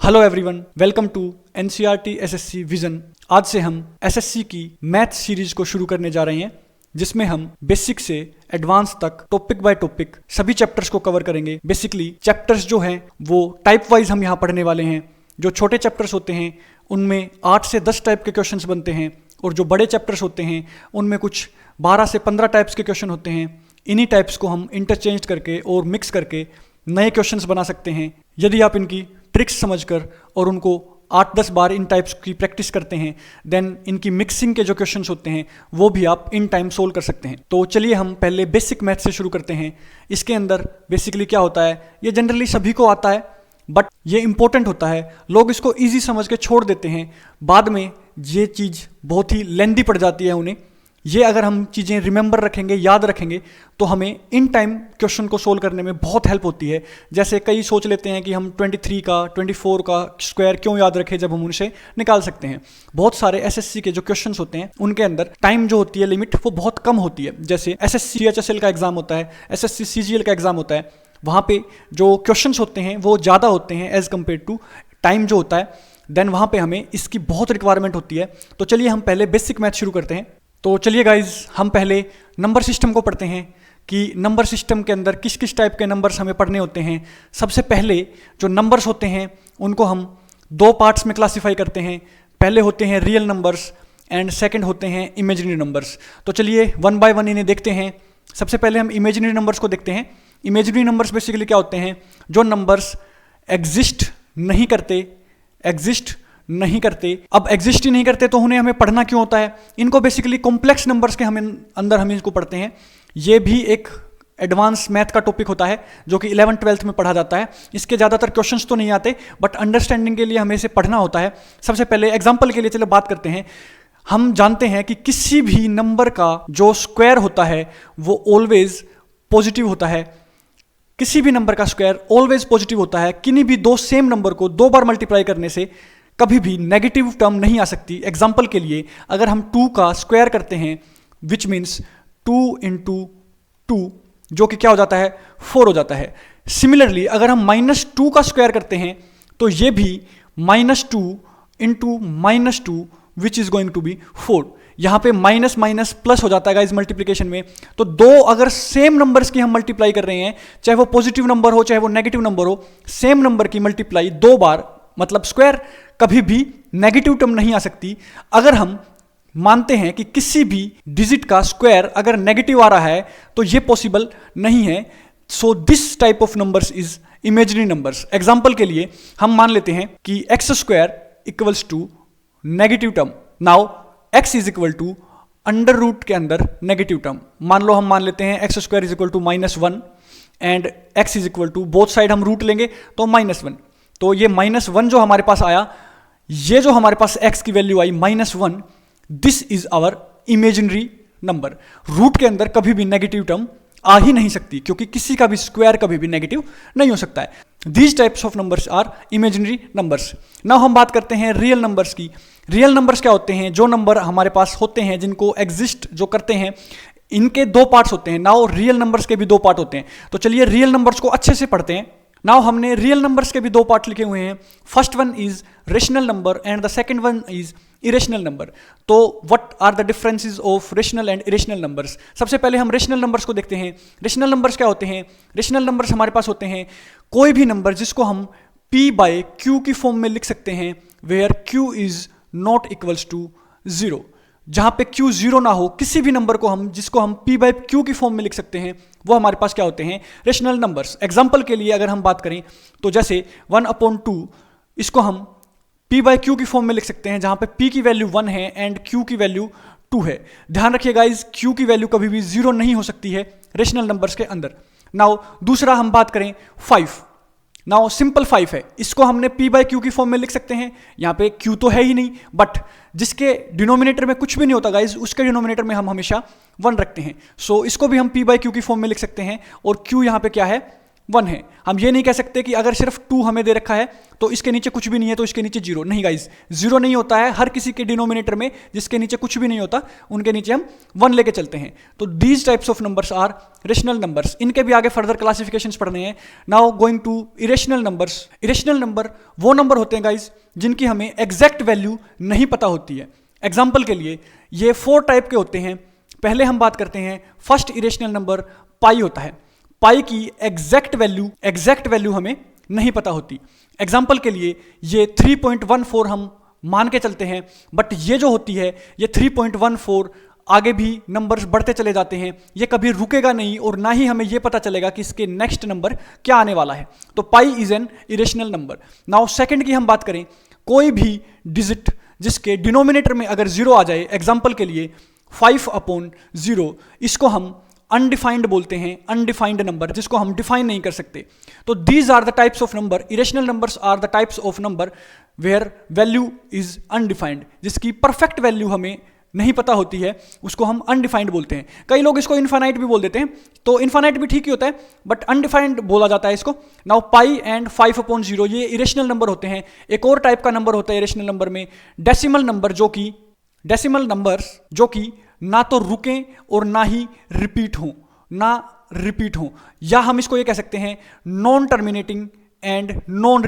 Hello everyone, welcome to NCERT SSC vision. आज से हम एसएससी की मैथ सीरीज को शुरू करने जा रहे हैं, जिसमें हम बेसिक से एडवांस तक टॉपिक बाय टॉपिक सभी चैप्टर्स को कवर करेंगे। बेसिकली चैप्टर्स जो हैं वो टाइप वाइज हम यहाँ पढ़ने वाले हैं। जो छोटे चैप्टर्स होते हैं उनमें 8 से 10 टाइप के क्वेश्चंस बनते हैं, और जो बड़े चैप्टर्स होते हैं उनमें कुछ 12 से 15 टाइप्स के क्वेश्चन होते हैं। इन्हीं टाइप्स को हम इंटरचेंज करके और मिक्स करके नए क्वेश्चंस बना सकते हैं। यदि आप इनकी ट्रिक्स समझकर और उनको 8-10 बार इन टाइप्स की प्रैक्टिस करते हैं, देन इनकी मिक्सिंग के जो क्वेश्चंस होते हैं वो भी आप इन टाइम सोल्व कर सकते हैं। तो चलिए हम पहले बेसिक मैथ से शुरू करते हैं। इसके अंदर बेसिकली क्या होता है, ये जनरली सभी को आता है, बट ये इंपॉर्टेंट होता है। लोग इसको ईजी समझ के छोड़ देते हैं, बाद में ये चीज़ बहुत ही लेंदी पड़ जाती है उन्हें। ये अगर हम चीज़ें रिमेंबर रखेंगे, याद रखेंगे, तो हमें इन टाइम क्वेश्चन को सोल्व करने में बहुत हेल्प होती है। जैसे कई सोच लेते हैं कि हम 23 का 24 का स्क्वायर क्यों याद रखें जब हम उनसे निकाल सकते हैं। बहुत सारे एसएससी के जो क्वेश्चंस होते हैं उनके अंदर टाइम जो होती है लिमिट वो बहुत कम होती है। जैसे एसएससी CHSL का एग्जाम होता है, एसएससी CGL का एग्जाम होता है, वहाँ पे जो क्वेश्चंस होते हैं वो ज़्यादा होते हैं एज कम्पेयर टू टाइम जो होता है। देन वहाँ पे हमें इसकी बहुत रिक्वायरमेंट होती है। तो चलिए हम पहले बेसिक मैथ शुरू करते हैं। तो चलिए गाइज, हम पहले नंबर सिस्टम को पढ़ते हैं कि नंबर सिस्टम के अंदर किस किस टाइप के नंबर्स हमें पढ़ने होते हैं। सबसे पहले जो नंबर्स होते हैं उनको हम 2 पार्ट्स में क्लासीफाई करते हैं। पहले होते हैं रियल नंबर्स एंड सेकंड होते हैं इमेजिनरी नंबर्स। तो चलिए वन बाय वन इन्हें देखते हैं। सबसे पहले हम इमेजिनरी नंबर्स को देखते हैं। इमेजिनरी नंबर्स बेसिकली क्या होते हैं, जो नंबर्स एग्जिस्ट नहीं करते। अब एग्जिस्ट ही नहीं करते तो उन्हें हमें पढ़ना क्यों होता है। इनको बेसिकली कॉम्प्लेक्स नंबर्स के हम इनको पढ़ते हैं। ये भी एक एडवांस मैथ का टॉपिक होता है जो कि 11th-12th में पढ़ा जाता है। इसके ज़्यादातर क्वेश्चंस तो नहीं आते, बट अंडरस्टैंडिंग के लिए हमें इसे पढ़ना होता है। सबसे पहले एग्जाम्पल के लिए चलो बात करते हैं। हम जानते हैं कि किसी भी नंबर का जो स्क्वायर होता है वो ऑलवेज पॉजिटिव होता है। किसी भी नंबर का स्क्वायर ऑलवेज पॉजिटिव होता है। किन्हीं भी 2 सेम नंबर को 2 बार मल्टीप्लाई करने से कभी भी नेगेटिव टर्म नहीं आ सकती। एग्जाम्पल के लिए अगर हम 2 का स्क्वायर करते हैं, विच मीन्स 2 × 2, जो कि क्या हो जाता है, 4 हो जाता है। सिमिलरली अगर हम -2 का स्क्वायर करते हैं तो ये भी -2 × -2 which is going to be 4। यहाँ पे माइनस माइनस प्लस हो जाता है गाइस मल्टीप्लिकेशन में। तो 2 अगर सेम नंबर्स की हम मल्टीप्लाई कर रहे हैं, चाहे वो पॉजिटिव नंबर हो चाहे वो नेगेटिव नंबर हो, सेम नंबर की मल्टीप्लाई 2 बार मतलब स्क्वायर, कभी भी नेगेटिव टर्म नहीं आ सकती। अगर हम मानते हैं कि किसी भी डिजिट का स्क्वायर अगर नेगेटिव आ रहा है तो ये पॉसिबल नहीं है। So this type of numbers is imaginary numbers. Example के लिए हम मान लेते हैं कि x² equals to negative term. Now x is equal to under root के अंदर नेगेटिव टर्म। मान लो हम मान लेते हैं x² is equal to -1 and x is equal to, both side हम रूट लेंगे तो -1। तो ये -1 जो हमारे पास आया, ये जो हमारे पास x की वैल्यू आई -1, this is our imaginary number. Root के अंदर कभी भी नेगेटिव टर्म आ ही नहीं सकती, क्योंकि किसी का भी स्क्वायर कभी भी नेगेटिव नहीं हो सकता है। These types of numbers are imaginary numbers. Now हम बात करते हैं रियल नंबर्स की। रियल नंबर्स क्या होते हैं, जो नंबर हमारे पास होते हैं जिनको एग्जिस्ट जो करते हैं, इनके 2 पार्ट्स होते हैं। नाउ रियल नंबर्स के भी 2 पार्ट होते हैं। तो चलिए रियल नंबर्स को अच्छे से पढ़ते हैं। नाउ हमने रियल नंबर्स के भी 2 पार्ट लिखे हुए हैं। First one is rational number and the second one is irrational number. तो what are the differences of rational and irrational numbers. सबसे पहले हम रेशनल नंबर्स को देखते हैं। रेशनल नंबर्स क्या होते हैं, रेशनल नंबर्स हमारे पास होते हैं कोई भी नंबर जिसको हम p/q की फॉर्म में लिख सकते हैं, where q is not equals to 0। जहां पे q 0 ना हो, किसी भी नंबर को हम जिसको हम p/q की फॉर्म में लिख सकते हैं, वो हमारे पास क्या होते हैं, रेशनल नंबर्स। एग्जाम्पल के लिए अगर हम बात करें तो जैसे 1/2, इसको हम p/q की फॉर्म में लिख सकते हैं, जहां पे p की वैल्यू 1 है एंड q की वैल्यू 2 है। ध्यान रखिए गाइज, q की वैल्यू कभी भी 0 नहीं हो सकती है रेशनल नंबर्स के अंदर। नाउ दूसरा हम बात करें 5। नाउ सिंपल 5 है, इसको हमने p/q की फॉर्म में लिख सकते हैं। यहाँ पे q तो है ही नहीं, बट जिसके डिनोमिनेटर में कुछ भी नहीं होता गाइज, उसके डिनोमिनेटर में हम हमेशा 1 रखते हैं। सो इसको भी हम p/q की फॉर्म में लिख सकते हैं, और q यहाँ पे क्या है, 1 है। हम ये नहीं कह सकते कि अगर सिर्फ 2 हमें दे रखा है तो इसके नीचे कुछ भी नहीं है तो इसके नीचे 0, नहीं गाइज, 0 नहीं होता है। हर किसी के डिनोमिनेटर में जिसके नीचे कुछ भी नहीं होता उनके नीचे हम 1 लेके चलते हैं। तो these types of numbers are rational numbers. इनके भी आगे फर्दर क्लासिफिकेशंस पढ़ने हैं। Now going to irrational numbers. Irrational number वो नंबर होते हैं गाइज जिनकी हमें एग्जैक्ट वैल्यू नहीं पता होती है। एग्जाम्पल के लिए ये 4 टाइप के होते हैं। पहले हम बात करते हैं फर्स्ट इरेशनल नंबर पाई होता है। पाई की एग्जैक्ट वैल्यू हमें नहीं पता होती। एग्जाम्पल के लिए ये 3.14 हम मान के चलते हैं, बट ये जो होती है ये 3.14 आगे भी नंबर्स बढ़ते चले जाते हैं, ये कभी रुकेगा नहीं और ना ही हमें ये पता चलेगा कि इसके नेक्स्ट नंबर क्या आने वाला है। तो pi is an irrational number. Now second की हम बात करें, कोई भी डिजिट जिसके डिनोमिनेटर में अगर 0 आ जाए, एग्जाम्पल के लिए 5/0, इसको हम अनडिफाइंड बोलते हैं, अनडिफाइंड नंबर जिसको हम डिफाइन नहीं कर सकते। तो these are the types of number, irrational numbers are the types of number where value is undefined, जिसकी परफेक्ट वैल्यू हमें नहीं पता होती है, उसको हम अनडिफाइंड बोलते हैं। कई लोग इसको इनफाइनाइट भी बोल देते हैं, तो इनफाइनाइट भी ठीक ही होता है, बट अनडिफाइंड बोला जाता है इसको। नाउ पाई एंड 5/0 ये इरेशनल नंबर होते हैं। एक और टाइप का नंबर होता है इरेशनल नंबर में डेसिमल नंबर, डेसिमल नंबर्स जो कि ना तो रुकें और ना ही रिपीट हों, या हम इसको ये कह सकते हैं non terminating and non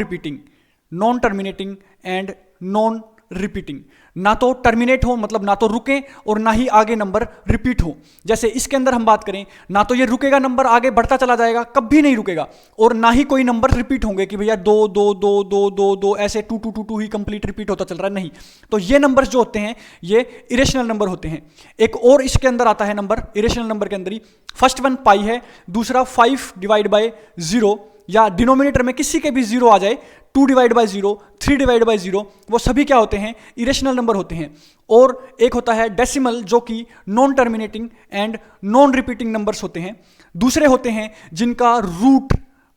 repeating. ना तो टर्मिनेट हो मतलब ना तो रुकें और ना ही आगे नंबर रिपीट हो। जैसे इसके अंदर हम बात करें, ना तो ये रुकेगा, नंबर आगे बढ़ता चला जाएगा, कभी नहीं रुकेगा, और ना ही कोई नंबर रिपीट होंगे कि भैया 2 2 2 2 2 2 ऐसे 2 2 2 2 ही कंप्लीट रिपीट होता चल रहा है, नहीं। तो ये नंबर्स जो होते हैं ये इरेशनल नंबर होते हैं। एक और इसके अंदर आता है नंबर, इरेशनल नंबर के अंदर ही, फर्स्ट वन पाई है, दूसरा 5/0, या डिनोमिनेटर में किसी के भी 0 आ जाए, 2/0, 3/0, वो सभी क्या होते हैं, इरेशनल नंबर होते हैं। और एक होता है डेसिमल जो कि non terminating and non repeating numbers होते हैं। दूसरे होते हैं जिनका रूट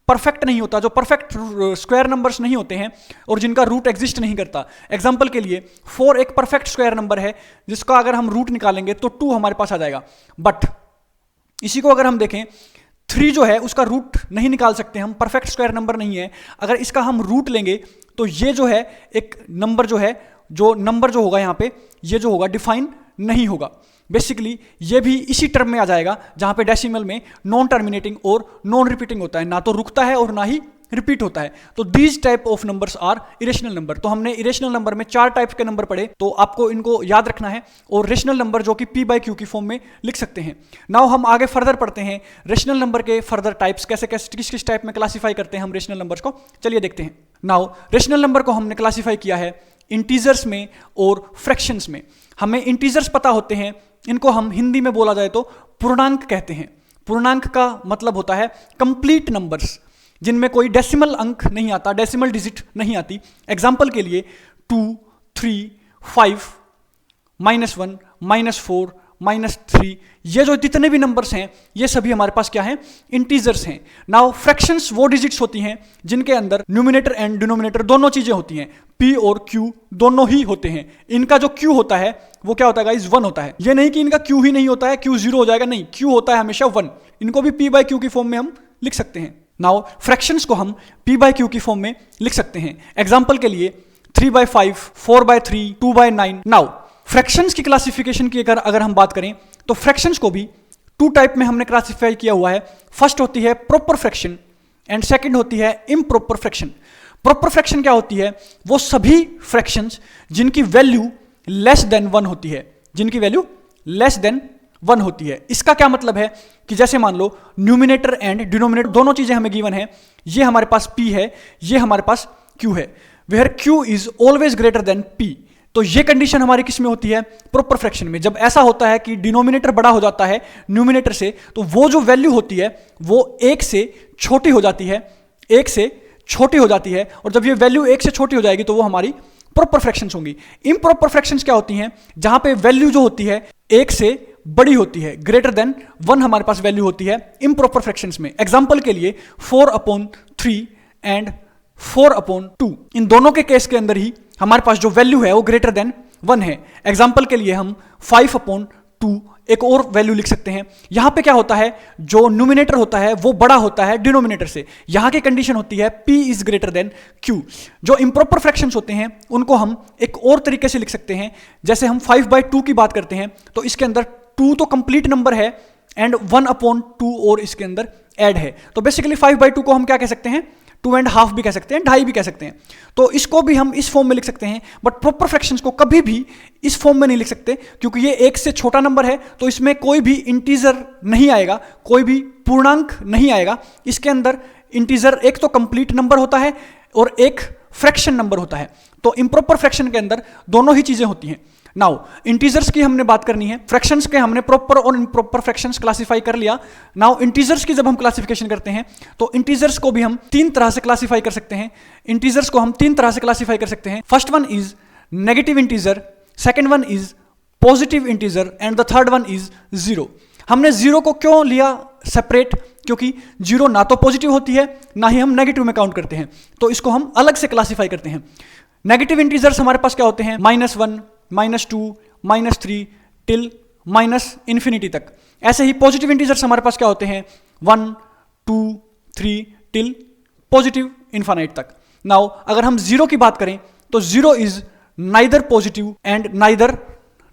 परफेक्ट नहीं होता, जो परफेक्ट स्क्वायर नंबर्स नहीं होते हैं और जिनका रूट एग्जिस्ट नहीं करता। एग्जाम्पल के लिए 4 एक परफेक्ट स्क्वायर नंबर है जिसका अगर हम रूट निकालेंगे तो 2 हमारे पास आ जाएगा, बट इसी को अगर हम देखें 3 जो है उसका रूट नहीं निकाल सकते हम, परफेक्ट स्क्वायर नंबर नहीं है। अगर इसका हम रूट लेंगे तो ये जो है एक नंबर जो होगा यहाँ पे, ये जो होगा डिफाइन नहीं होगा। बेसिकली ये भी इसी टर्म में आ जाएगा जहाँ पे डेसिमल में नॉन टर्मिनेटिंग और नॉन रिपीटिंग होता है, ना तो रुकता है और ना ही रिपीट होता है। तो these type of numbers are irrational number. तो हमने इरेशनल नंबर में 4 टाइप्स के नंबर पढ़े, तो आपको इनको याद रखना है, और रेशनल नंबर जो कि p/q की फॉर्म में लिख सकते हैं। नाउ हम आगे फर्दर पढ़ते हैं रेशनल नंबर के फर्दर टाइप्स, कैसे किस टाइप में क्लासीफाई करते हैं हम रेशनल नंबर्स को, चलिए देखते हैं। नाउ रेशनल नंबर को हमने क्लासीफाई किया है इंटीजर्स में और फ्रैक्शंस में। हमें इंटीजर्स पता होते हैं, इनको हम हिंदी में बोला जाए तो पूर्णांक कहते हैं। पूर्णांक का मतलब होता है कंप्लीट नंबर्स जिनमें कोई डेसिमल अंक नहीं आता, डेसिमल डिजिट नहीं आती। एग्जाम्पल के लिए 2, 3, 5, -1, -4, -3, ये जो जितने भी नंबर्स हैं ये सभी हमारे पास क्या हैं, इंटीजर्स हैं। नाउ फ्रैक्शंस वो डिजिट्स होती हैं जिनके अंदर न्यूमिनेटर एंड डिनोमिनेटर दोनों चीजें होती हैं, p और q दोनों ही होते हैं। इनका जो q होता है वो क्या होता है गाइस, 1 होता है। ये नहीं कि इनका q ही नहीं होता है, q 0 हो जाएगा, नहीं, q होता है हमेशा 1। इनको भी p/q की फॉर्म में हम लिख सकते हैं। नाउ फ्रैक्शंस को हम p/q की फॉर्म में लिख सकते हैं। एग्जाम्पल के लिए 3/5, 4/3, 2/9। नाउ फ्रैक्शंस की क्लासिफिकेशन की अगर हम बात करें तो फ्रैक्शंस को भी 2 टाइप में हमने क्लासिफाई किया हुआ है। फर्स्ट होती है प्रॉपर फ्रैक्शन एंड सेकंड होती है इम्प्रॉपर फ्रैक्शन। प्रॉपर फ्रैक्शन क्या होती है, वो सभी फ्रैक्शंस जिनकी वैल्यू लेस देन 1 होती है, जिनकी वैल्यू लेस देन 1 होती है। इसका क्या मतलब है कि जैसे मान लो न्यूमिनेटर एंड डिनोमिनेटर दोनों चीजें हमें गिवन है, ये हमारे पास p है, ये हमारे पास q है, where q is always greater than p। तो ये कंडीशन हमारी किस में होती है, प्रॉपर फ्रैक्शन में। जब ऐसा होता है कि डिनोमिनेटर बड़ा हो जाता है न्यूमिनेटर से, तो वो जो वैल्यू होती है वो 1 से छोटी हो जाती है, 1 से छोटी हो जाती है, और जब ये वैल्यू 1 से छोटी हो जाएगी तो वो हमारी प्रॉपर फ्रैक्शंस होंगी। इम्प्रॉपर फ्रैक्शंस क्या होती हैं, जहां पे वैल्यू जो होती है 1 से बड़ी होती है, ग्रेटर देन 1 हमारे पास वैल्यू होती है इम्प्रॉपर फ्रैक्शंस में। एग्जाम्पल के लिए 4/3 एंड 4/2, इन दोनों के केस के अंदर ही हमारे पास जो वैल्यू है वो ग्रेटर देन 1 है। एग्जाम्पल के लिए हम 5/2 2 एक और वैल्यू लिख सकते हैं। यहां पे क्या होता है, जो न्यूमिनेटर होता है वो बड़ा होता है डिनोमिनेटर से। यहां की कंडीशन होती है p is greater than q। जो इम्प्रॉपर फ्रैक्शंस होते हैं उनको हम एक और तरीके से लिख सकते हैं। जैसे हम 5/2 की बात करते हैं तो इसके अंदर 2 तो कंप्लीट नंबर है एंड 1/2 और इसके अंदर ऐड है, तो बेसिकली 5/2 को हम क्या कह सकते हैं, 2.5 भी कह सकते हैं, 2.5 भी कह सकते हैं। तो इसको भी हम इस फॉर्म में लिख सकते हैं, बट प्रॉपर फ्रैक्शंस को कभी भी इस फॉर्म में नहीं लिख सकते क्योंकि ये 1 से छोटा नंबर है, तो इसमें कोई भी इंटीजर नहीं आएगा, कोई भी पूर्णांक नहीं आएगा। इसके अंदर इंटीजर एक तो कंप्लीट नंबर होता है और एक फ्रैक्शन नंबर होता है। तो इम्प्रॉपर फ्रैक्शन के अंदर दोनों ही चीजें होती हैं। नाउ इंटीजर्स की हमने बात करनी है, फ्रैक्शंस के हमने प्रॉपर और इम्प्रॉपर फ्रैक्शंस क्लासिफाई कर लिया। नाउ इंटीजर्स की जब हम क्लासिफिकेशन करते हैं तो इंटीजर्स को भी हम 3 तरह से क्लासिफाई कर सकते हैं। इंटीजर्स को हम 3 तरह से क्लासिफाई कर सकते हैं। First one is negative integer, second one is positive integer and the third one is zero. हमने जीरो को क्यों लिया सेपरेट, क्योंकि जीरो ना तो पॉजिटिव होती है ना ही हम नेगेटिव में काउंट करते हैं, तो इसको हम अलग से क्लासिफाई करते हैं। नेगेटिव इंटीजर्स हमारे पास क्या होते हैं, -1, -2, -3 टिल -इन्फिनिटी तक। ऐसे ही पॉजिटिव इंटीजर्स हमारे पास क्या होते हैं, 1, 2, 3 टिल पॉजिटिव इन्फानाइट तक। नाउ अगर हम जीरो की बात करें तो zero is neither positive and neither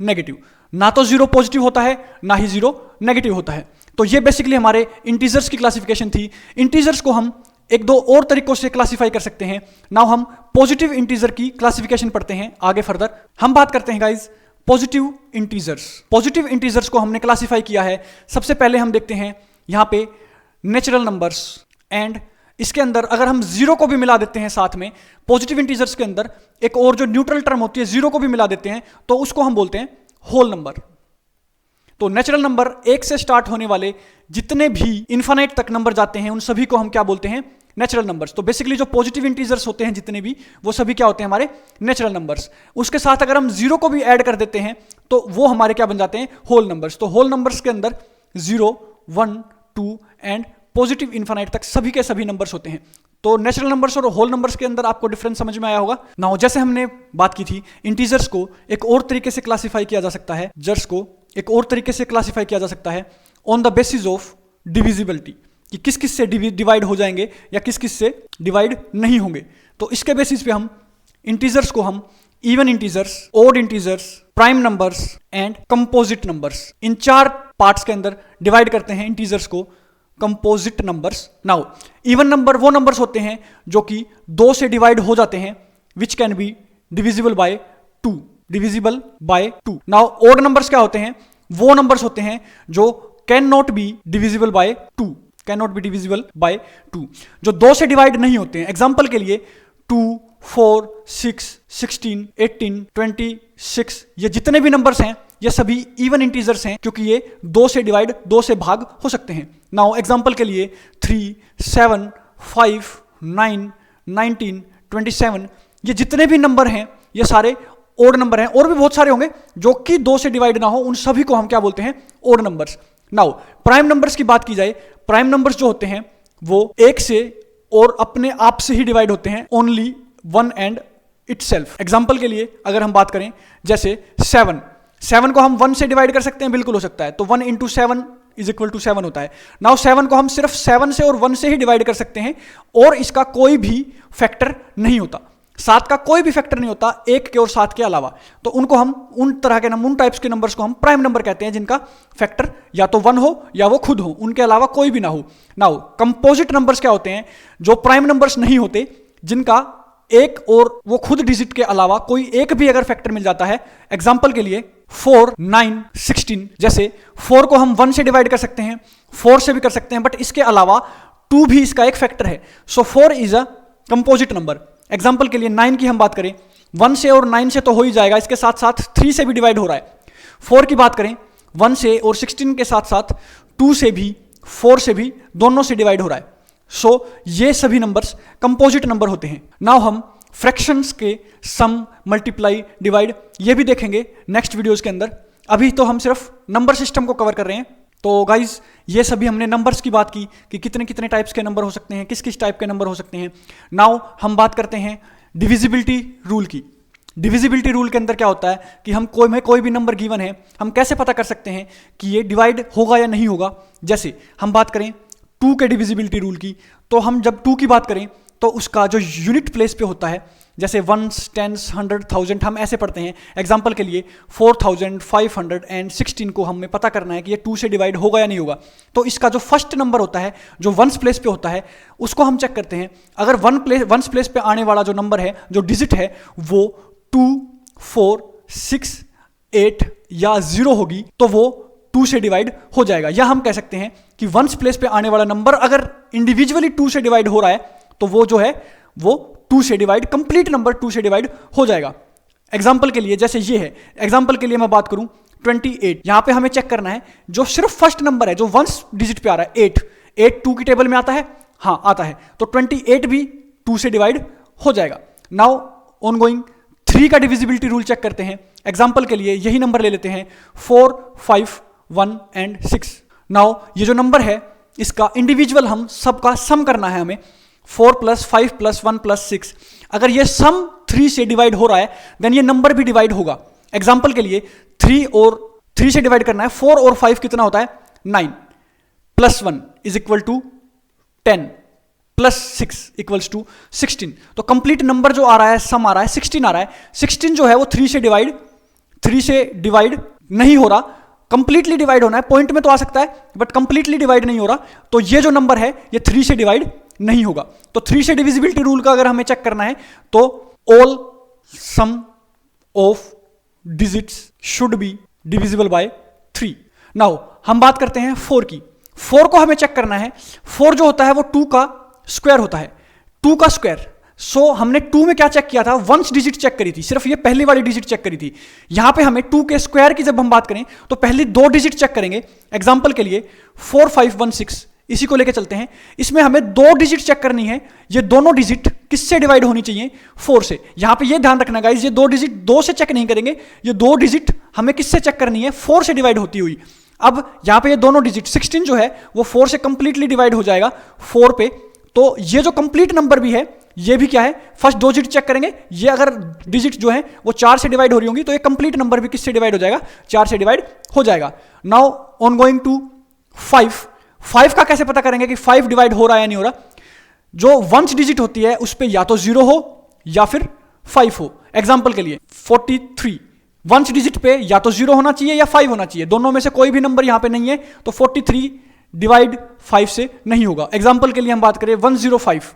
negative. ना तो जीरो पॉजिटिव होता है ना ही जीरो नेगेटिव होता है। तो ये बेसिकली हमारे इंटीजर्स की क्लासिफिकेशन थी। इंटीजर्स को हम 1-2 और तरीकों से क्लासिफाई कर सकते हैं। नाउ हम पॉजिटिव इंटीजर की क्लासिफिकेशन पढ़ते हैं आगे फर्दर। हम बात करते हैं guys positive integers. Positive integers को हमने क्लासिफाई किया है। सबसे पहले हम देखते हैं यहाँ पे नेचुरल नंबर्स, एंड इसके अंदर अगर हम जीरो को भी मिला देते हैं साथ में, पॉजिटिव इंटीजर्स के अंदर एक और जो न्यूट्रल टर्म होती है, जीरो को भी मिला देते हैं तो उसको हम बोलते हैं होल नंबर। तो नेचुरल नंबर 1 से स्टार्ट होने वाले जितने भी इन्फिनिट तक नंबर जाते हैं उन सभी को हम क्या बोलते हैं, नेचुरल नंबर्स। तो बेसिकली जो पॉजिटिव इंटीजर्स होते हैं जितने भी, वो सभी क्या होते हैं, हमारे नेचुरल नंबर्स। उसके साथ अगर हम जीरो को भी ऐड कर देते हैं तो वो हमारे क्या बन जाते हैं, होल नंबर्स। तो होल नंबर्स के अंदर 0, 1, 2 एंड पॉजिटिव इन्फिनिट तक सभी के सभी नंबर्स होते हैं। तो नेचुरल नंबर्स और होल नंबर्स के अंदर आपको डिफरेंस समझ में आया होगा। नाउ जैसे हमने बात की थी, इंटीजर्स को एक और तरीके से क्लासिफाई किया जा सकता है, जर्स को एक और तरीके से क्लासिफाई किया जा सकता है on the basis of divisibility, कि किस किस से डिवाइड हो जाएंगे या किस किस से डिवाइड नहीं होंगे। तो इसके बेसिस पे हम इंटीजर्स को हम even integers, odd integers, prime numbers and composite numbers, in 4 parts के अंदर डिवाइड करते हैं इंटीजर्स को, composite numbers. Now even number वो नंबर्स होते हैं जो कि 2 से डिवाइड हो जाते हैं, which can be divisible bye 2, divisible by 2। Now odd numbers क्या होते हैं, वो नंबर्स होते हैं जो can not be divisible bye 2, can not be divisible bye 2, जो 2 से डिवाइड नहीं होते हैं। एग्जांपल के लिए 2, 4, 6, 16, 18, 26, ये जितने भी नंबर्स हैं ये सभी इवन इंटीजर्स हैं क्योंकि ये 2 से डिवाइड, 2 से भाग हो सकते हैं। नाउ एग्जांपल के लिए 3, 7, 5, 9, 19, 27, ये जितने भी नंबर हैं ये सारे ओड नंबर हैं। और भी बहुत सारे होंगे जो कि 2 से डिवाइड ना हो, उन सभी को हम क्या बोलते हैं, odd numbers. Now prime numbers की बात की जाए, प्राइम नंबर्स जो होते हैं वो 1 से और अपने आप से ही डिवाइड होते हैं, ओनली 1 एंड इटसेल्फ। एग्जांपल के लिए अगर हम बात करें, जैसे 7 को हम 1 से डिवाइड कर सकते हैं, बिल्कुल हो सकता है। तो 1 × 7 = 7 होता है। नाउ 7 को हम सिर्फ 7 से और 1 से ही डिवाइड कर सकते हैं और इसका कोई भी फैक्टर नहीं होता, 7 का कोई भी फैक्टर नहीं होता 1 के और 7 के अलावा। तो उनको हम उन तरह के उन टाइप्स के नंबर्स को हम प्राइम नंबर कहते हैं जिनका फैक्टर या तो 1 हो या वो खुद हो, उनके अलावा कोई भी ना हो। नाउ कंपोजिट नंबर्स क्या होते हैं, जो प्राइम नंबर्स नहीं होते, जिनका एक और वो खुद डिजिट के अलावा कोई एक भी अगर फैक्टर मिल जाता है। एग्जांपल के लिए 4, 9, 16, जैसे 4 को हम 1 से डिवाइड कर सकते हैं, 4 से भी कर सकते हैं, बट इसके अलावा 2 भी इसका एक फैक्टर है। सो 4 is a composite number. Example के लिए 9 की हम बात करें, 1 से और 9 से तो हो ही जाएगा, इसके साथ साथ 3 से भी डिवाइड हो रहा है। 4 की बात करें, 1 से और 16 के साथ साथ 2 से भी, 4 से भी, दोनों से डिवाइड हो रहा है। सो ये सभी नंबर्स कंपोजिट नंबर होते हैं। नाउ हम फ्रैक्शंस के सम, मल्टीप्लाई, डिवाइड ये भी देखेंगे नेक्स्ट वीडियोस के अंदर। अभी तो हम सिर्फ नंबर सिस्टम को कवर कर रहे हैं। तो गाइज ये सभी हमने नंबर्स की बात की कि कितने कितने टाइप्स के नंबर हो सकते हैं, किस किस टाइप के नंबर हो सकते हैं। नाउ हम बात करते हैं डिविजिबिलिटी रूल की। डिविजिबिलिटी रूल के अंदर क्या होता है कि हम कोई भी नंबर गिवन है, हम कैसे पता कर सकते हैं कि ये डिवाइड होगा या नहीं होगा। जैसे हम बात करें 2 के डिविजिबिलिटी रूल की, तो हम जब 2 की बात करें तो उसका जो यूनिट प्लेस पे होता है, जैसे 1s 10s 100 1000 हम ऐसे पढ़ते हैं। एग्जांपल के लिए 4516 को हमें पता करना है कि ये 2 से डिवाइड होगा या नहीं होगा, तो इसका जो फर्स्ट नंबर होता है जो 1s प्लेस पे होता है उसको हम चेक करते हैं। अगर 1s प्लेस पे आने वाला जो नंबर है, जो डिजिट है, वो 2 4 6 8 या 0 होगी तो वो 2 से डिवाइड हो जाएगा। या हम कह सकते हैं कि 1s प्लेस पे आने वाला नंबर अगर इंडिविजुअली 2 से डिवाइड हो रहा है तो वो जो है वो 2 से डिवाइड, कंप्लीट नंबर 2 से डिवाइड हो जाएगा। एग्जांपल के लिए जैसे ये है, एग्जांपल के लिए मैं बात करूं 28, यहां पे हमें चेक करना है जो सिर्फ फर्स्ट नंबर है जो 1s डिजिट पे आ रहा है 8 2 की टेबल में आता है, हाँ आता है, तो 28 भी 2 से डिवाइड हो जाएगा। नाउ ऑन गोइंग 3 का डिविजिबिलिटी रूल चेक करते हैं। एग्जांपल के लिए यही नंबर ले लेते हैं 4 5 1 एंड 6। नाउ ये जो नंबर है इसका इंडिविजुअल हम सबका सम करना है हमें, 4 + 5 + 1 + 6। अगर ये सम 3 से डिवाइड हो रहा है देन ये नंबर भी डिवाइड होगा। एग्जांपल के लिए 3 से डिवाइड करना है, 4 और 5 कितना होता है 9 + 1 = 10 + 6 = 16। तो कंप्लीट नंबर जो आ रहा है, सम आ रहा है 16 आ रहा है। 16 जो है वो 3 से डिवाइड नहीं हो रहा, कंप्लीटली डिवाइड होना है, पॉइंट में तो आ सकता है बट कंप्लीटली डिवाइड नहीं हो रहा, तो ये जो नंबर है ये 3 से डिवाइड नहीं होगा। तो 3 से डिविजिबिलिटी रूल का अगर हमें चेक करना है तो all sum of digits should be divisible by 3। Now हम बात करते हैं 4 की। 4 को हमें चेक करना है। 4 जो होता है वो 2 का स्क्वायर होता है, 2 का स्क्वायर। सो हमने 2 में क्या चेक किया था, 1s डिजिट चेक करी थी, सिर्फ ये पहली वाली डिजिट चेक करी थी। यहां पे हमें 2 के स्क्वायर की जब हम बात करें तो पहली 2 डिजिट चेक करेंगे। एग्जांपल के लिए 4 5 1 6, इसी को लेके चलते हैं। इसमें हमें 2 डिजिट चेक करनी है, ये दोनों डिजिट किससे डिवाइड होनी चाहिए, 4 से। यहां पे ये ध्यान रखना गाइस, ये 2 डिजिट 2 से चेक नहीं करेंगे, ये 2 डिजिट हमें किससे चेक करनी है, 4 से डिवाइड होती हुई। अब यहां पे ये दोनों डिजिट 16 जो है वो 4 से कंप्लीटली डिवाइड हो जाएगा 4 पे। तो ये जो कंप्लीट नंबर भी है ये भी क्या है, फर्स्ट 2 डिजिट चेक करेंगे, ये अगर डिजिट जो है वो 4 से डिवाइड हो रही होंगी तो ये कंप्लीट नंबर भी किससे डिवाइड हो जाएगा, 4 से डिवाइड हो जाएगा। नाउ ऑन गोइंग टू 5 का कैसे पता करेंगे कि 5 डिवाइड हो रहा है या नहीं हो रहा। जो 1s डिजिट होती है उस पर या तो 0 हो या फिर 5 हो। एग्जांपल के लिए 43, 1s डिजिट पे या तो 0 होना चाहिए या 5 होना चाहिए, दोनों में से कोई भी नंबर यहां पे नहीं है, तो 43 डिवाइड 5 से नहीं होगा। एग्जांपल के लिए हम बात करें 105,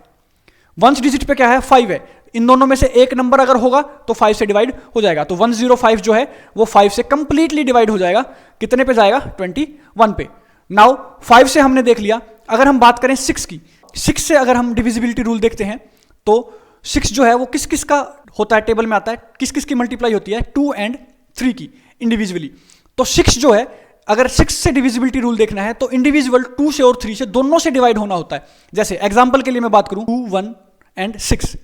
1s डिजिट पे क्या है 5 है, इन दोनों में से एक नंबर अगर होगा तो 5 से डिवाइड हो जाएगा। तो 105 जो है वो 5 से कंप्लीटली डिवाइड हो जाएगा, कितने पे जाएगा 21 पे। नाउ 5 से हमने देख लिया। अगर हम बात करें 6 की, 6 से अगर हम डिविजिबिलिटी रूल देखते हैं तो 6 जो है वो किस किस का होता है, टेबल में आता है, किस किस की मल्टीप्लाई होती है, 2 और 3 की इंडिविजुअली। तो 6 जो है अगर 6 से डिविजिबिलिटी रूल देखना है तो इंडिविजुअल 2 से और 3 से दोनों से डिवाइड होना होता है। जैसे एग्जांपल के लिए मैं बात करूं 2 1 और 6।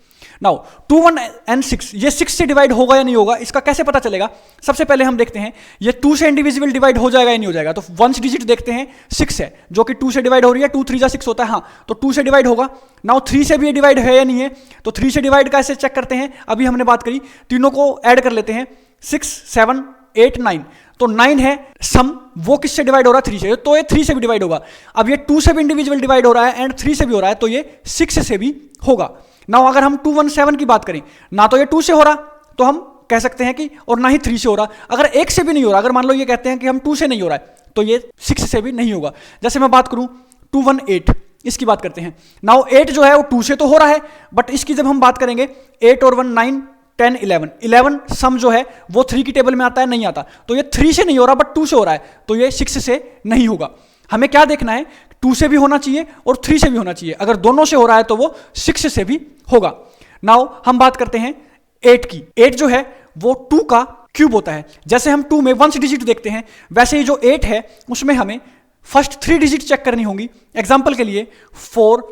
नाउ 2 1 और 6 ये 6 से डिवाइड होगा या नहीं होगा, इसका कैसे पता चलेगा। सबसे पहले हम देखते हैं ये 2 से इंडिविजुअल डिवाइड हो जाएगा या नहीं हो जाएगा। तो 1s डिजिट देखते हैं 6 है जो कि 2 से डिवाइड हो रही है, 2 3 6 होता है, हाँ तो 2 से डिवाइड होगा। नाउ 3 से भी ये डिवाइड है या नहीं है, तो 3 से डिवाइड कैसे चेक करते हैं, अभी हमने बात करी, तीनों को ऐड कर लेते हैं 6 7 8 9, तो 9 है सम, वो किससे डिवाइड हो रहा है 3 से, तो ये 3 से भी डिवाइड होगा। अब ये 2 से भी इंडिविजुअल डिवाइड हो रहा है एंड 3 से भी हो रहा है, तो ये 6 से भी होगा। नाउ अगर हम 217 की बात करें, ना तो ये 2 से हो रहा तो हम कह सकते हैं कि, और ना ही 3 से हो रहा, अगर 1 से भी नहीं हो रहा, अगर मान लो ये कहते हैं कि हम 2 से नहीं हो रहा है तो ये 6 से भी नहीं होगा। जैसे मैं बात करूं 218, इसकी बात करते हैं। नाउ 8 जो है वो 2 से तो हो रहा है, बट इसकी जब हम बात करेंगे 8 और 1 9 10 11 सम जो है वो 3 की टेबल में आता है, नहीं आता, तो ये 3 से नहीं हो रहा बट 2 से हो रहा है, तो ये 6 से नहीं होगा। हमें क्या देखना है, 2 से भी होना चाहिए और 3 से भी होना चाहिए, अगर दोनों से हो रहा है तो वो 6 से भी होगा। नाउ हम बात करते हैं 8 की। 8 जो है वो 2 का क्यूब होता है। जैसे हम 2 में 1s डिजिट देखते हैं वैसे ही जो 8 है उसमें हमें फर्स्ट 3 डिजिट चेक करनी होंगी। एग्जांपल के लिए 4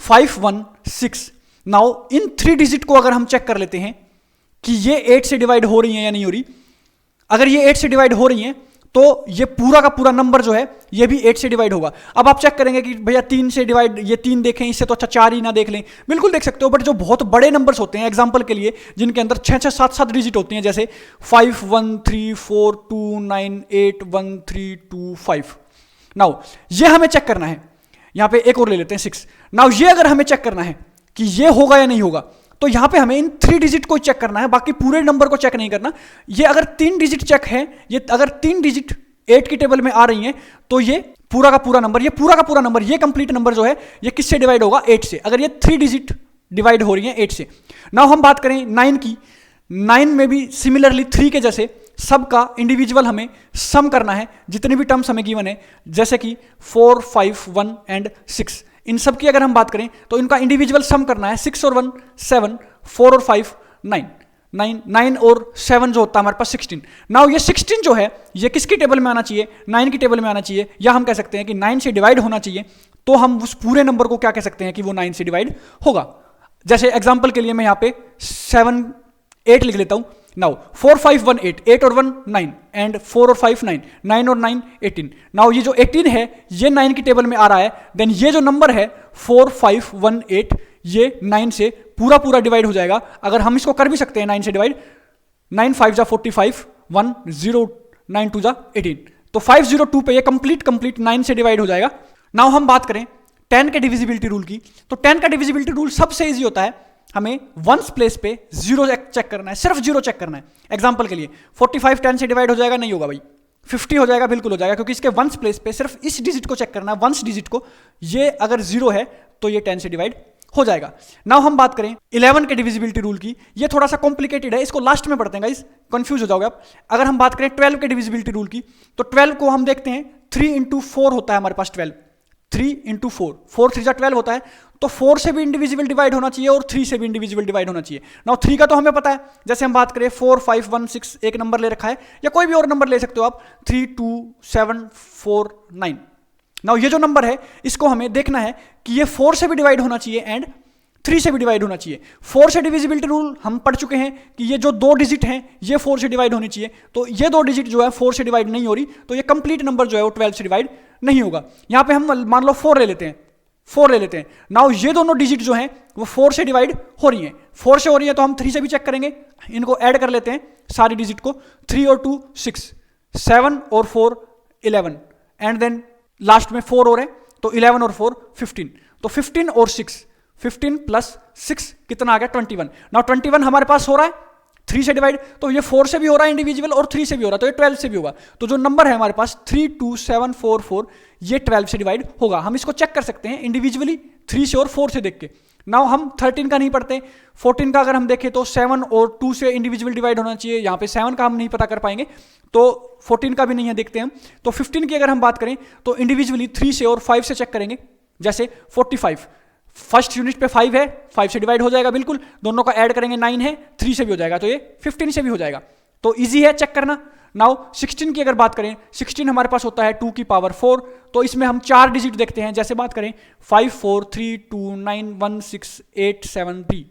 5 1 6। नाउ इन 3 डिजिट को अगर हम चेक कर लेते हैं कि ये 8 से डिवाइड हो रही है या नहीं हो रही, अगर ये 8 से डिवाइड हो रही हैं तो ये पूरा का पूरा नंबर जो है ये भी 8 से डिवाइड होगा। अब आप चेक करेंगे कि भैया 3 से डिवाइड, ये 3 देखें, इससे तो अच्छा 4 ही ना देख लें, बिल्कुल देख सकते हो। बट जो बहुत बड़े नंबर्स होते हैं एग्जांपल के लिए, जिनके अंदर 6 7 7 डिजिट होती हैं, जैसे 5 1 3 4 2 9 8 1 3 2 5, नाउ ये हमें चेक करना है। यहां पे एक और ले लेते हैं 6। नाउ ये अगर हमें चेक करना है कि ये होगा या नहीं होगा, तो यहां पे हमें इन 3 डिजिट को चेक करना है, बाकी पूरे नंबर को चेक नहीं करना। ये अगर 3 डिजिट चेक है, ये अगर 3 डिजिट 8 की टेबल में आ रही हैं, तो ये पूरा का पूरा नंबर, ये कंप्लीट नंबर जो है ये किससे डिवाइड होगा? 8 से। अगर ये 3 डिजिट डिवाइड हो रही है 8 से। नाउ हम बात करें 9 की। 9 में भी सिमिलरली 3 के जैसे सबका इंडिविजुअल हमें सम करना है, जितने भी टर्म्स हमें गिवन है, जैसे कि 4 5 1 एंड 6। इन सब की अगर हम बात करें तो इनका इंडिविजुअल सम करना है। 6 और 1 7, 4 और 5 9, 9 और 7 जो होता है हमारे पास 16। नाउ ये 16 जो है ये किसकी टेबल में आना चाहिए? 9 की टेबल में आना चाहिए, या हम कह सकते हैं कि 9 से डिवाइड होना चाहिए। तो हम उस पूरे नंबर को क्या कह सकते हैं कि वो 9 से डिवाइड होगा। जैसे एग्जांपल के लिए मैं यहाँ पे 7 8 लिख लेता हूँ। नाउ 4 5 1 8, 8 और 1 9 एंड 4 और 5 9, 9 और 9 18। नाउ ये जो 18 है ये 9 की टेबल में आ रहा है, देन ये जो नंबर है 4 5 1 8 ये 9 से पूरा पूरा डिवाइड हो जाएगा। अगर हम इसको कर भी सकते हैं 9 से डिवाइड, 9 5 जा 45, 1 0 9 2 जा 18, तो 502 पे ये कंप्लीट 9 से डिवाइड हो जाएगा। नाउ हम बात करें 10 के डिविजिबिलिटी रूल की, तो 10 का डिविजिबिलिटी रूल सबसे ईजी होता है। हमें वंस प्लेस पे 0 चेक करना है, सिर्फ 0 चेक करना है। एग्जांपल के लिए 45 10 से डिवाइड हो जाएगा? नहीं होगा भाई। 50 हो जाएगा? बिल्कुल हो जाएगा, क्योंकि इसके वंस प्लेस पे सिर्फ इस डिजिट को चेक करना है, वंस डिजिट को। ये अगर 0 है तो ये 10 से डिवाइड हो जाएगा। नाउ हम बात करें 11 के डिविजिबिलिटी रूल की। ये थोड़ा सा कॉम्प्लिकेटेड है, इसको लास्ट में पढ़ते हैं गाइस, कंफ्यूज हो जाओगे आप। अगर हम बात करें 12 के डिविजिबिलिटी रूल की, तो 12 को हम देखते हैं 3 इंटू 4 होता है हमारे पास 12। 3 इंटू 4, 4 3 जा 12 होता है, तो 4 से भी इंडिविजुअल डिवाइड होना चाहिए और 3 से भी इंडिविजुअल डिवाइड होना चाहिए। नाउ 3 का तो हमें पता है, जैसे हम बात करें 4 5 1 6, एक नंबर ले रखा है, या कोई भी और नंबर ले सकते हो आप, 3 2 7 4 9। नाउ ये जो नंबर है इसको हमें देखना है कि ये 4 से भी डिवाइड होना चाहिए एंड 3 से भी डिवाइड होना चाहिए। 4 से डिविजिबिलिटी रूल हम पढ़ चुके हैं कि ये जो 2 डिजिट हैं ये 4 से डिवाइड होनी चाहिए, तो ये 2 डिजिट जो है 4 से डिवाइड नहीं हो रही, तो ये कंप्लीट नंबर जो है वो 12 से डिवाइड नहीं होगा। यहां पे हम मान लो 4 ले लेते हैं, 4 ले लेते हैं। नाउ ये दोनों डिजिट जो हैं वो 4 से डिवाइड हो रही हैं, 4 से हो रही है तो हम 3 से भी चेक करेंगे। इनको ऐड कर लेते हैं सारी डिजिट को, 3 और 2 6, 7 और 4 11, एंड देन लास्ट में 4 और है, तो 11 और 4 15, तो 15 और 6, 15 प्लस 6 कितना आ गया? 21। नाउ 21 हमारे पास हो रहा है 3 से डिवाइड, तो ये 4 से भी हो रहा है इंडिविजुअल और 3 से भी हो रहा है, तो ये 12 से भी होगा। तो जो नंबर है हमारे पास 3 2 7 4 4, ये 12 से डिवाइड होगा। हम इसको चेक कर सकते हैं इंडिविजुअली 3 से और 4 से देख के। नाउ हम 13 का नहीं पढ़ते, 14 का अगर हम देखें तो 7 और 2 से इंडिविजुअल डिवाइड होना चाहिए। यहाँ पे 7 का हम नहीं पता कर पाएंगे, तो 14 का भी नहीं है, देखते हैं हम। तो 15 की अगर हम बात करें तो इंडिविजुअली 3 से और 5 से चेक करेंगे। जैसे 45 फर्स्ट यूनिट पे 5 है, 5 से डिवाइड हो जाएगा बिल्कुल, दोनों का ऐड करेंगे 9 है, 3 से भी हो जाएगा, तो ये 15 से भी हो जाएगा, तो इजी है चेक करना। नाउ 16 की अगर बात करें, 16 हमारे पास होता है 2 की पावर 4, तो इसमें हम 4 डिजिट देखते हैं। जैसे बात करें 5 4 3 2 9 1 6 8 7 3,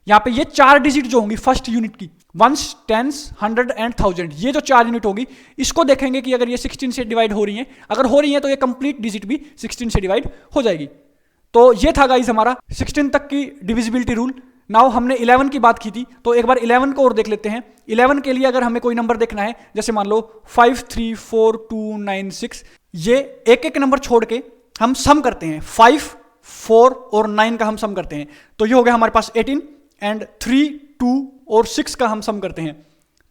यहां पे ये 4 डिजिट जो होंगी फर्स्ट यूनिट की, वंस, टेंस, 100 एंड 1000, ये जो 4 यूनिट होगी इसको देखेंगे कि अगर ये 16 से डिवाइड हो रही है, अगर हो रही है तो ये कंप्लीट डिजिट भी 16 से डिवाइड हो जाएगी। तो ये था गाइस हमारा 16 तक की डिविजिबिलिटी रूल। नाउ हमने 11 की बात की थी, तो एक बार 11 को और देख लेते हैं। 11 के लिए अगर हमें कोई नंबर देखना है, जैसे मान लो 5 3 4 2 9 6, ये एक एक नंबर छोड़ के हम सम करते हैं, 5 4 और 9 का हम सम करते हैं, तो ये हो गया हमारे पास 18, एंड 3 2 और 6 का हम सम करते हैं,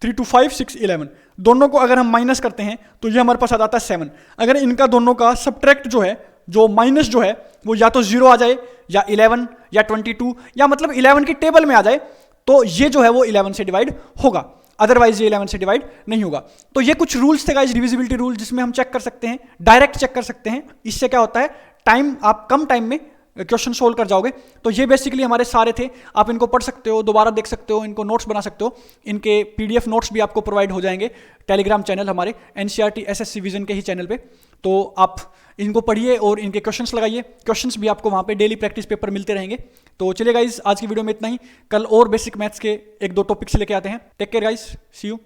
3 2 5 6 11, दोनों को अगर हम माइनस करते हैं तो ये हमारे पास आ जाता है 7। अगर इनका दोनों का सब्ट्रैक्ट जो है, जो माइनस जो है वो या तो 0 आ जाए, या 11 या 22, या मतलब 11 की टेबल में आ जाए, तो ये जो है वो 11 से डिवाइड होगा, अदरवाइज ये 11 से डिवाइड नहीं होगा। तो ये कुछ रूल्स थे गाइस, डिविजिबिलिटी रूल, जिसमें हम चेक कर सकते हैं, डायरेक्ट चेक कर सकते हैं। इससे क्या होता है, टाइम, आप कम टाइम में क्वेश्चन सोल्व कर जाओगे। तो ये बेसिकली हमारे सारे थे, आप इनको पढ़ सकते हो, दोबारा देख सकते हो, इनको नोट्स बना सकते हो। इनके PDF नोट्स भी आपको प्रोवाइड हो जाएंगे टेलीग्राम चैनल, हमारे NCERT SSC विजन के ही चैनल पे। तो आप इनको पढ़िए और इनके क्वेश्चंस लगाइए, क्वेश्चंस भी आपको वहाँ पे डेली प्रैक्टिस पेपर मिलते रहेंगे। तो चलिए गाइस, आज की वीडियो में इतना ही, कल और बेसिक मैथ्स के 1-2 टॉपिक्स लेके आते हैं। Take care guys, see you.